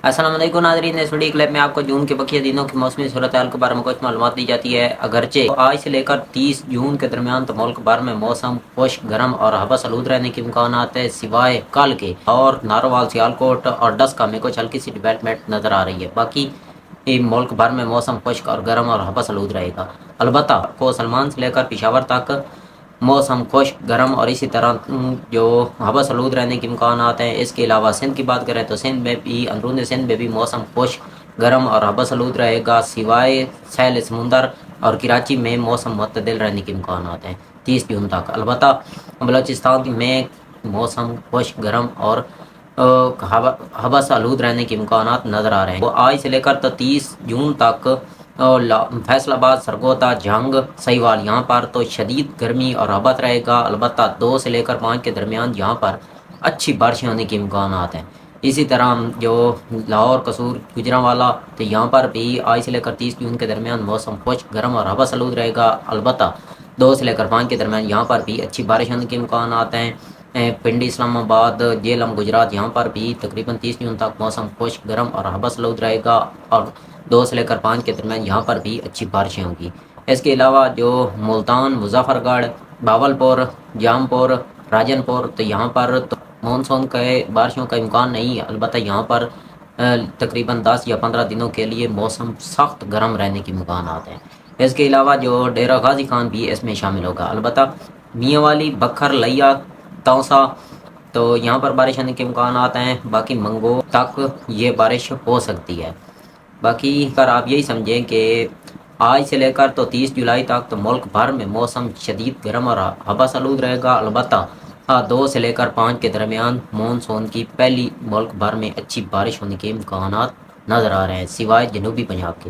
السلام علیکم ناظرین، اس ویڈیو کلپ میں آپ کو جون کے بقیہ دنوں کی موسمی صورتحال کے بارے میں کچھ معلومات دی جاتی ہے۔ اگرچہ آج سے لے کر 30 جون کے درمیان تو ملک بھر میں موسم خشک، گرم اور ہوا آلود رہنے کے امکانات ہے، سوائے کل کے اور ناروال، سیالکوٹ اور ڈسکا میں کچھ ہلکی سی ڈیولپمنٹ نظر آ رہی ہے۔ باقی ملک بھر میں موسم خشک اور گرم اور ہوا آلود رہے گا۔ البتہ کو سلمان سے لے کر پشاور تک موسم خشک، گرم اور اسی طرح جو ہوا آلود رہنے کے امکانات ہیں۔ اس کے علاوہ سندھ کی بات کریں تو سندھ میں بھی، اندرون سندھ میں بھی موسم خشک، گرم اور ہوا آلود رہے گا، سوائے ساحل سمندر اور کراچی میں موسم معتدل رہنے کے امکانات ہیں 30 جون تک۔ البتہ بلوچستان میں موسم خشک، گرم اور ہوا آلود رہنے کے امکانات نظر آ رہے ہیں۔ وہ آج سے لے کر تو 30 جون تک فیصل آباد، سرگودا، جھنگ، سہیوال یہاں پر تو شدید گرمی اور رحبت رہے گا۔ البتہ 2 سے لے کر 5 کے درمیان یہاں پر اچھی بارشیں ہونے کے امکانات ہیں۔ اسی طرح جو لاہور، قصور، گجرانوالا تو یہاں پر بھی آج سے لے کر 30 جون کے درمیان موسم خشک، گرم اور ہوا آلود رہے گا۔ البتہ 2 سے لے کر 5 کے درمیان یہاں پر بھی اچھی بارش ہونے کے امکانات ہیں۔ پنڈی، اسلام آباد، جیلم، گجرات یہاں پر بھی تقریباً 30 جون تک موسم خشک، گرم اور ہوا آلود رہے گا اور 2 سے لے کر 5 کے درمیان یہاں پر بھی اچھی بارشیں ہوں گی۔ اس کے علاوہ جو ملتان، مظفر گڑھ، باولپور، جام پور، راجن پور تو یہاں پر تو مونسون کے بارشوں کا امکان نہیں ہے۔ البتہ یہاں پر تقریباً 10 یا 15 دنوں کے لیے موسم سخت گرم رہنے کے امکانات ہیں۔ اس کے علاوہ جو ڈیرہ غازی خان بھی اس میں شامل ہوگا۔ البتہ میاں والی، بکھر، لیا، توسا تو یہاں پر بارش ہونے کے امکانات ہیں۔ باقی منگو تک یہ بارش ہو سکتی ہے۔ باقی پر آپ یہی سمجھیں کہ آج سے لے کر تو 30 جولائی تک تو ملک بھر میں موسم شدید گرم اور ہوا آلود رہے گا۔ البتہ 2 سے لے کر 5 کے درمیان مونسون کی پہلی ملک بھر میں اچھی بارش ہونے کے امکانات نظر آ رہے ہیں، سوائے جنوبی پنجاب کے۔